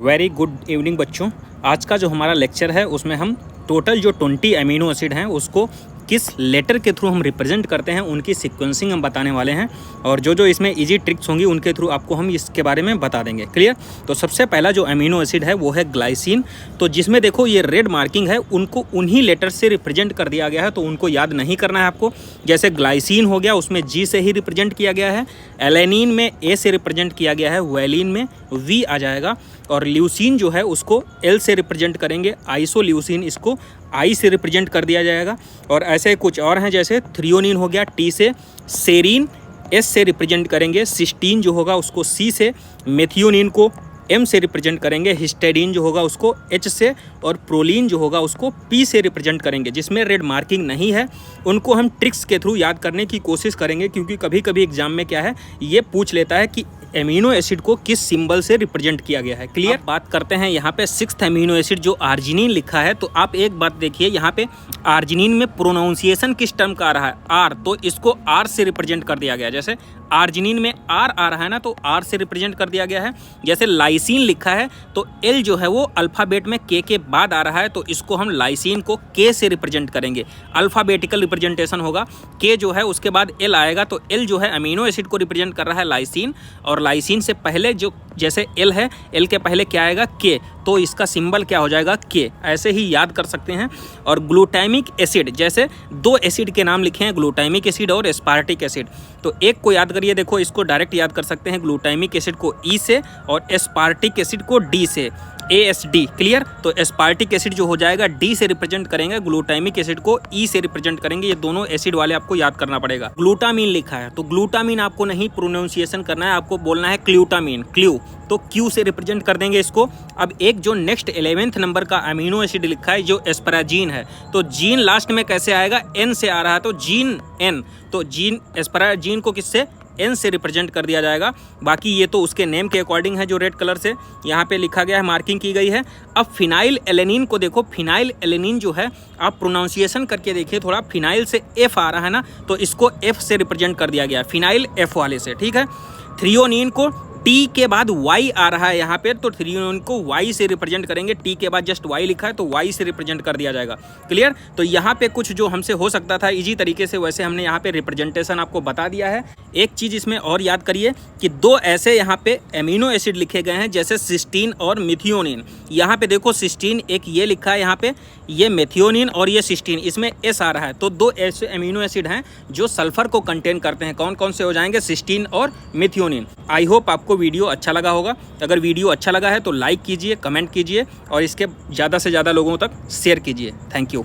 Very good evening बच्चों। आज का जो हमारा लेक्चर है उसमें हम टोटल जो 20 अमीनो एसिड हैं उसको किस लेटर के थ्रू हम रिप्रेजेंट करते हैं उनकी सीक्वेंसिंग हम बताने वाले हैं, और जो इसमें इजी ट्रिक्स होंगी उनके थ्रू आपको हम इसके बारे में बता देंगे। क्लियर? तो सबसे पहला जो अमीनो एसिड है वो है ग्लाइसिन। तो जिसमें देखो ये रेड मार्किंग है, उनको उन्हीं लेटर से रिप्रेजेंट कर दिया गया है, तो उनको याद नहीं करना है आपको। जैसे ग्लाइसिन हो गया, उसमें जी से ही रिप्रेजेंट किया गया है। एलेनिन में ए से रिप्रेजेंट किया गया है, वेलिन में वी आ जाएगा। और ल्यूसीन जो है उसको एल से रिप्रेजेंट करेंगे, आइसोल्यूसिन इसको आई से रिप्रेजेंट कर दिया जाएगा। और ऐसे कुछ और हैं, जैसे थ्रियोनिन हो गया टी से, सेरीन एस से रिप्रेजेंट करेंगे, सिस्टीन जो होगा उसको सी से, मेथियोनिन को एम से रिप्रेजेंट करेंगे, हिस्टेडीन जो होगा उसको एच से, और प्रोलीन जो होगा उसको पी से रिप्रेजेंट करेंगे। जिसमें रेड मार्किंग नहीं है उनको हम ट्रिक्स के थ्रू याद करने की कोशिश करेंगे, क्योंकि कभी कभी एग्जाम में क्या है ये पूछ लेता है कि एमिनो एसिड को किस सिंबल से रिप्रेजेंट किया गया है। क्लियर? बात करते हैं यहाँ पे सिक्स्थ एमिनो एसिड जो आर्जिनिन लिखा है। तो आप एक बात देखिए, यहाँ पे आर्जिनिन में प्रोनाउंसिएशन किस टर्म का आ रहा है? आर, तो इसको आर से रिप्रेजेंट कर दिया गया। जैसे आर्जिनिन में आर आ रहा है ना, तो आर से रिप्रेजेंट कर दिया गया है। जैसे लाइसिन लिखा है तो एल जो है वो अल्फ़ाबेट में के बाद आ रहा है, तो इसको हम लाइसिन को के से रिप्रेजेंट करेंगे। अल्फ़ाबेटिकल रिप्रेजेंटेशन होगा, के जो है उसके बाद एल आएगा, तो एल जो है अमीनो एसिड को रिप्रेजेंट कर रहा है लाइसिन, और लाइसिन से पहले जो जैसे एल है, एल के पहले क्या आएगा? के, तो इसका सिंबल क्या हो जाएगा? के। ऐसे ही याद कर सकते हैं। और ग्लूटामिक एसिड, जैसे दो एसिड के नाम लिखे हैं, ग्लूटामिक एसिड और एस्पार्टिक एसिड, तो एक को याद करिए, देखो इसको डायरेक्ट याद कर सकते हैं, ग्लूटामिक एसिड को ई से और एस्पार्टिक एसिड को डी से, ASD। क्लियर? तो एस्पार्टिक एसिड जो हो जाएगा डी से रिप्रेजेंट करेंगे, ग्लूटामिक एसिड को ई से रिप्रेजेंट करेंगे। ये दोनों एसिड वाले आपको याद करना पड़ेगा। ग्लूटामिन लिखा है तो ग्लूटामिन आपको नहीं प्रोनाउंसिएशन करना है, आपको बोलना है क्ल्यूटामिन, क्ल्यू, तो क्यू से रिप्रेजेंट कर देंगे इसको। अब एक जो नेक्स्ट 11th नंबर का अमीनो एसिड लिखा है जो एस्पराजीन है, तो जीन लास्ट में कैसे आएगा? एन से आ रहा है, तो जीन एन, तो जीन एस्पराजीन को किससे? एन से रिप्रेजेंट कर दिया जाएगा। बाकी ये तो उसके नेम के अकॉर्डिंग है, जो रेड कलर से यहाँ पे लिखा गया है, मार्किंग की गई है। अब फिनाइल एलेनिन को देखो, फिनाइल एलेनिन जो है आप प्रोनाउंसिएशन करके देखिए थोड़ा, फिनाइल से एफ आ रहा है ना, तो इसको एफ से रिप्रेजेंट कर दिया गया, फिनाइल एफ वाले से। ठीक है? थ्रियोनिन को टी के बाद वाई आ रहा है यहाँ पे, तो थ्रियोनिन को वाई से रिप्रेजेंट करेंगे, टी के बाद जस्ट वाई लिखा है तो वाई से रिप्रेजेंट कर दिया जाएगा। क्लियर? तो यहाँ पे कुछ जो हमसे हो सकता था इजी तरीके से, वैसे हमने यहाँ पे रिप्रेजेंटेशन आपको बता दिया है। एक चीज़ इसमें और याद करिए कि दो ऐसे यहाँ पे एमिनो एसिड लिखे गए हैं, जैसे सिस्टीन और मिथियोनिन। यहाँ पे देखो सिस्टीन एक ये लिखा है, यहाँ पे ये मेथियोनिन और ये सिस्टीन, इसमें एस आ रहा है। तो दो ऐसे एमिनो एसिड हैं जो सल्फर को कंटेन करते हैं। कौन कौन से हो जाएंगे? सिस्टीन और मिथियोनिन। आई होप आपको वीडियो अच्छा लगा होगा। अगर वीडियो अच्छा लगा है तो लाइक कीजिए, कमेंट कीजिए और इसके ज़्यादा से ज़्यादा लोगों तक शेयर कीजिए। Thank you.